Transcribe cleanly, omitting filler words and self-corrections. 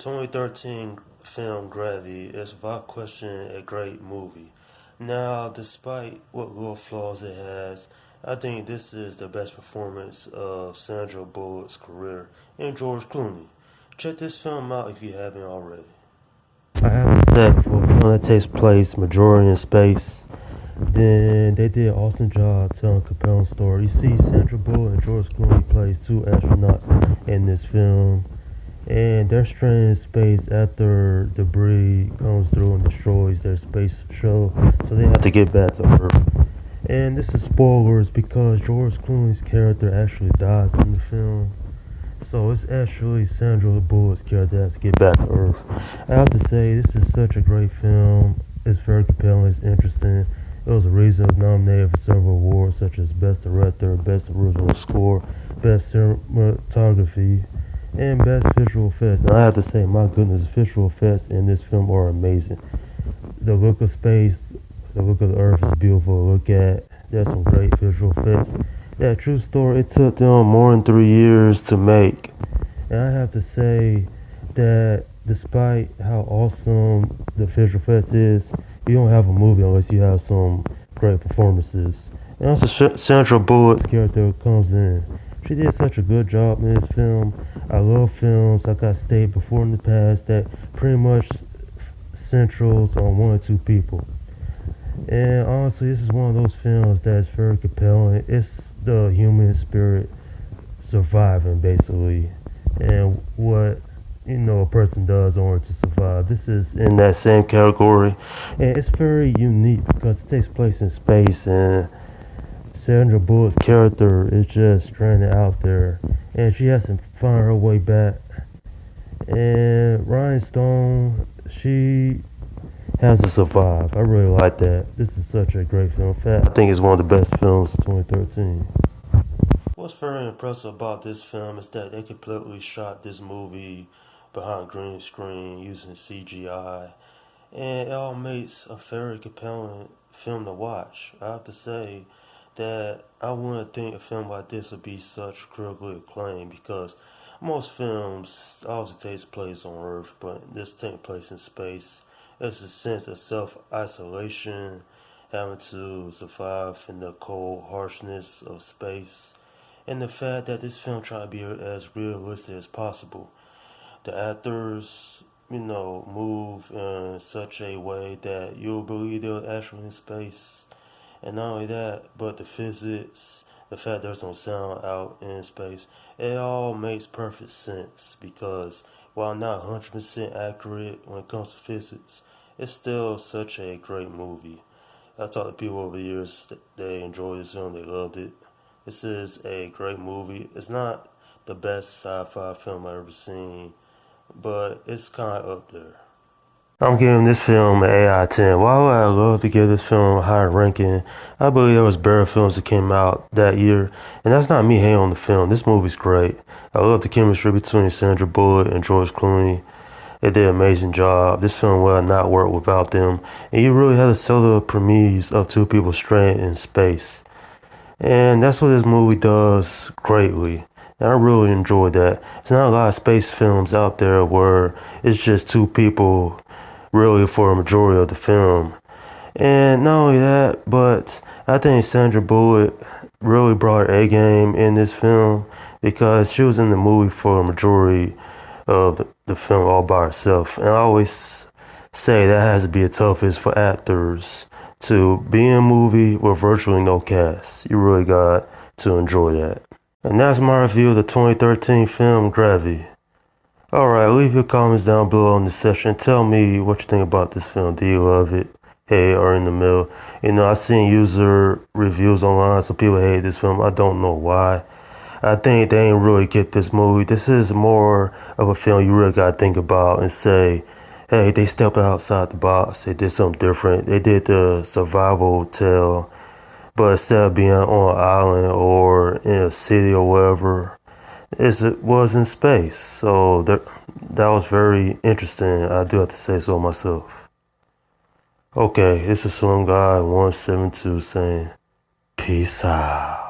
2013 film Gravity is without question a great movie. Now, despite what little flaws it has, I think this is the best performance of Sandra Bullock's career and George Clooney. Check this film out if you haven't already. I have to say, for a film that takes place majority in space, then they did an awesome job telling a compelling story. You see, Sandra Bullock and George Clooney plays two astronauts in this film, and they're stranded in space after debris comes through and destroys their space shuttle, so they have to get back to Earth. And this is spoilers because George Clooney's character actually dies in the film. So it's actually Sandra Bullock's character that has to get back to Earth. I have to say, this is such a great film. It's very compelling, it's interesting. It was a reason it was nominated for several awards such as Best Director, Best Original Score, Best Cinematography, and Best Visual Effects. And I have to say, my goodness, the visual effects in this film are amazing. The look of space, the look of the Earth is beautiful to look at. There's some great visual effects. That true story, it took them more than 3 years to make. And I have to say that despite how awesome the visual effects is, you don't have a movie unless you have some great performances. And also Sandra Bullock's character comes in. She did such a good job in this film. I love films, like I stated before in the past, that pretty much centrals on one or two people. And honestly, this is one of those films that's very compelling. It's the human spirit surviving, basically, and what a person does in order to survive. This is in that same category, and it's very unique because it takes place in space, and Sandra Bullock's character is just stranded out there, and she has to find her way back. And Ryan Stone, she has to survive. I really like that. This is such a great film. In fact, I think it's one of the best films of 2013. What's very impressive about this film is that they completely shot this movie behind green screen using CGI, and it all makes a very compelling film to watch. I have to say that I wouldn't think a film like this would be such critically acclaimed because most films obviously takes place on Earth, but this takes place in space. There's a sense of self-isolation, having to survive in the cold harshness of space, and the fact that this film tried to be as realistic as possible. The actors, move in such a way that you'll believe they're actually in space. And not only that, but the physics, the fact there's no sound out in space, it all makes perfect sense because while not 100% accurate when it comes to physics, it's still such a great movie. I've talked to people over the years that they enjoyed this film, they loved it. This is a great movie. It's not the best sci-fi film I've ever seen, but it's kind of up there. I'm giving this film an 8 out of 10. Why would I love to give this film a higher ranking? I believe there was better films that came out that year, and that's not me hating on the film. This movie's great. I love the chemistry between Sandra Bullock and George Clooney. They did an amazing job. This film would not work without them, and you really had to sell the premise of two people stranded in space. And that's what this movie does greatly. And I really enjoyed that. There's not a lot of space films out there where it's just two people really for a majority of the film. And not only that, but I think Sandra Bullock really brought her A game in this film because she was in the movie for a majority of the film all by herself. And I always say that has to be the toughest for actors to be in a movie with virtually no cast. You really got to enjoy that. And that's my review of the 2013 film Gravity. Alright, leave your comments down below in the section. Tell me what you think about this film. Do you love it? Hate or in the middle? I've seen user reviews online. Some people hate this film. I don't know why. I think they ain't really get this movie. This is more of a film you really gotta think about and say, hey, they stepped outside the box. They did something different. They did the survival tale, but instead of being on an island or in a city or whatever, it was in space. So that was very interesting. I do have to say so myself. Okay, this is Swim Guy 172 saying, peace out.